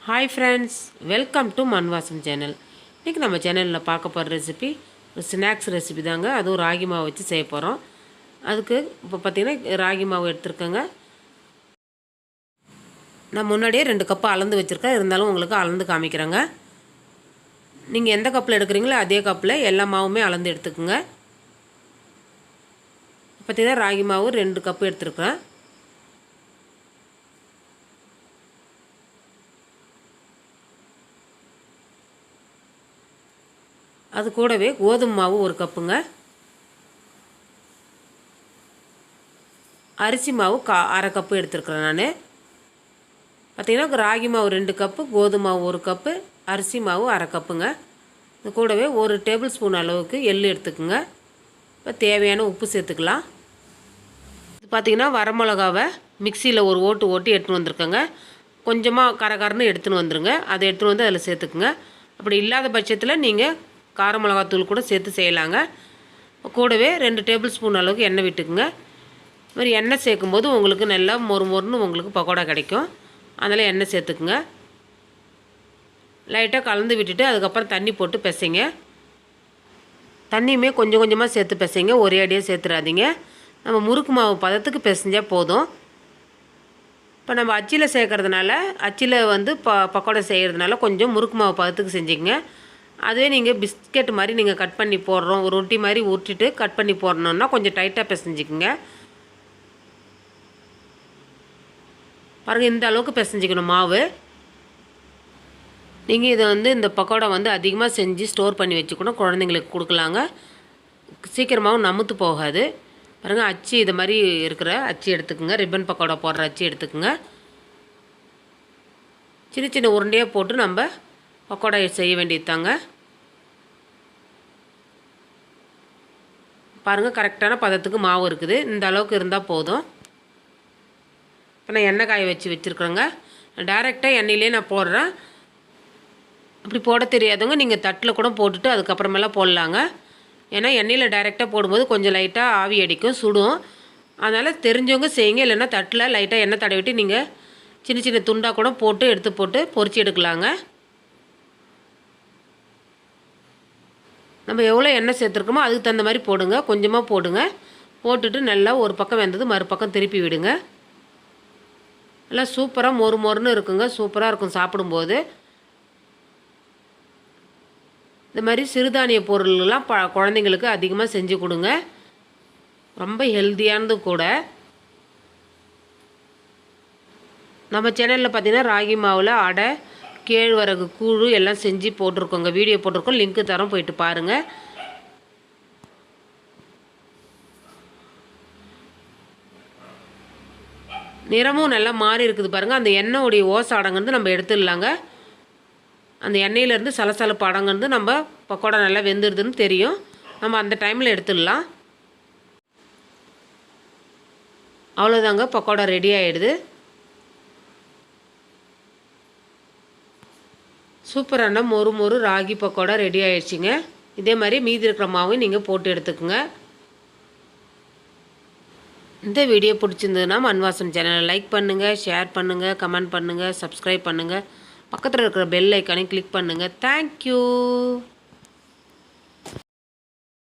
Hi friends, welcome to Mann vaasam channel. இன்னைக்கு நம்ம சேனல்ல பார்க்க போற ரெசிபி ஸ்நாக்ஸ் ரெசிபி தாங்க. அதுவும் ராகி மாவு வச்சு செய்ய போறோம். அதுக்கு இப்போ பாத்தீங்கன்னா ராகி மாவு எடுத்துக்கங்க. நான் முன்னாடியே 2 கப் அளந்து வச்சிருக்கேன். இருந்தாலும் உங்களுக்கு அளந்து காமிக்கிறேங்க. நீங்க எந்த கப்ல எடுக்கறீங்களோ அதே கப்ல எல்லா மாவுமே அளந்து எடுத்துக்கங்க. பாத்தீங்கன்னா ராகி மாவு 2 கப் எடுத்துருக்கேன். அது கூடவே கோதுமை மாவு 1 கப்புங்க. அரிசி மாவு 1/2 கப் எடுத்துருக்கேன் நான். பார்த்தீங்கன்னா ராகி மாவு 2 கப்பு, கோதுமை மாவு 1 கப்பு, அரிசி மாவு 1/2 கப்புங்க. இது கூடவே 1 டேபிள் ஸ்பூன் அளவுக்கு எள்ளு எடுத்துக்கோங்க. இப்போ தேவையான உப்பு சேர்த்துக்கலாம். இது பார்த்தீங்கன்னா வரமிளகாவை மிக்சியில் ஒரு ஓட்டு எடுத்துன்னு வந்திருக்கேங்க. கொஞ்சமாக கரகரன்னு எடுத்துன்னு வந்துடுங்க. அதை எடுத்துன்னு வந்து அதில் சேர்த்துக்குங்க. அப்படி இல்லாத பட்சத்தில் நீங்கள் கார மிளகாத்தூள் கூட சேர்த்து செய்யலாங்க. கூடவே 2 டேபிள் ஸ்பூன் அளவுக்கு எண்ணெய் விட்டுக்குங்க. இது மாதிரி எண்ணெய் சேர்க்கும்போது உங்களுக்கு நல்லா மொறுன்னு உங்களுக்கு பக்கோடா கிடைக்கும். அதனால் எண்ணெய் சேர்த்துக்குங்க. லைட்டாக கலந்து விட்டுட்டு அதுக்கப்புறம் தண்ணி போட்டு பிசைங்க. தண்ணியுமே கொஞ்சம் கொஞ்சமாக சேர்த்து பிசைங்க, ஒரே அடியாக சேர்த்துடாதீங்க. நம்ம முறுக்கு மாவு பதத்துக்கு பிசைஞ்சால் போதும். இப்போ நம்ம அச்சில் சேர்க்கறதுனால அச்சில் வந்து பக்கோடா செய்கிறதுனால கொஞ்சம் முறுக்கு மாவு பதத்துக்கு செஞ்சுக்கங்க. அதுவே நீங்கள் பிஸ்கெட் மாதிரி நீங்கள் கட் பண்ணி போடுறோம், ஒரு ரொட்டி மாதிரி உருட்டிட்டு கட் பண்ணி போடணுன்னா கொஞ்சம் டைட்டாக பிசைஞ்சிக்குங்க. பாருங்கள், இந்த அளவுக்கு பிசைஞ்சிக்கணும் மாவு. நீங்கள் இதை வந்து இந்த பக்கோடா வந்து அதிகமாக செஞ்சு ஸ்டோர் பண்ணி வச்சுக்கணும், குழந்தைங்களுக்கு கொடுக்கலாங்க. சீக்கிரமாகவும் நமுத்து போகாது. பாருங்கள், அச்சு இது மாதிரி இருக்கிற அச்சு எடுத்துக்குங்க. ரிப்பன் பக்கோடா போடுற அச்சு எடுத்துக்குங்க. சின்ன சின்ன உருண்டையாக போட்டு நம்ம பக்கோடா செய்ய வேண்டியது தாங்க. பாருங்கள், கரெக்டான பதத்துக்கு மாவு இருக்குது. இந்த அளவுக்கு இருந்தால் போதும். இப்போ நான் எண்ணெய் காய வச்சுருக்குறேங்க. டைரெக்டாக எண்ணெயிலே நான் போடுறேன். அப்படி போட தெரியாதவங்க நீங்கள் தட்டில் கூட போட்டுட்டு அதுக்கப்புறமேலாம் போடலாங்க. ஏன்னா எண்ணெயில் டைரெக்டாக போடும்போது கொஞ்சம் லைட்டாக ஆவி அடிக்கும், சுடும். அதனால் தெரிஞ்சவங்க செய்யுங்க. இல்லைன்னா தட்டில் லைட்டாக எண்ணெய் தடவிட்டு நீங்கள் சின்ன சின்ன துண்டாக கூட போட்டு எடுத்து போட்டு பொரிச்சு எடுக்கலாங்க. நம்ம எவ்வளோ எண்ணெய் சேர்த்துருக்கோமோ அதுக்கு தகுந்த மாதிரி போடுங்க. கொஞ்சமாக போடுங்க. போட்டுட்டு நல்லா ஒரு பக்கம் வெந்தது மறுபக்கம் திருப்பி விடுங்க. நல்லா சூப்பராக மொறுன்னு இருக்குங்க. சூப்பராக இருக்கும் சாப்பிடும்போது. இந்த மாதிரி சிறுதானிய பொருள்லாம் குழந்தைங்களுக்கு அதிகமாக செஞ்சு கொடுங்க. ரொம்ப ஹெல்த்தியானது கூட. நம்ம சேனலில் பார்த்தீங்கன்னா ராகி மாவில் அடை, கேழ்வரகு கூழ் எல்லாம் செஞ்சு போட்டிருக்கோங்க. வீடியோ போட்டிருக்கோம், லிங்க்கு தரோம், போயிட்டு பாருங்கள். நிறமும் நல்லா மாறி இருக்குது பாருங்கள். அந்த எண்ணெயோடைய ஓசை அடங்குறது நம்ம எடுத்துடலாங்க. அந்த எண்ணெயிலேருந்து சலசலப்பு அடங்குறது நம்ம பக்கோடா நல்லா வெந்துடுதுன்னு தெரியும். நம்ம அந்த டைமில் எடுத்துடலாம். அவ்வளோதாங்க, பக்கோடா ரெடி ஆகிடுது. சூப்பரான மொறு ராகி பக்கோடா ரெடி ஆயிடுச்சுங்க. இதே மாதிரி மீதி இருக்கிற மாவையும் நீங்கள் போட்டு எடுத்துக்கோங்க. இந்த வீடியோ பிடிச்சிருந்ததுன்னா மண் வாசம் சேனலை லைக் பண்ணுங்கள், ஷேர் பண்ணுங்கள், கமெண்ட் பண்ணுங்கள், சப்ஸ்கிரைப் பண்ணுங்கள். பக்கத்தில் இருக்கிற பெல் ஐக்கானையும் கிளிக் பண்ணுங்கள். தேங்க்யூ.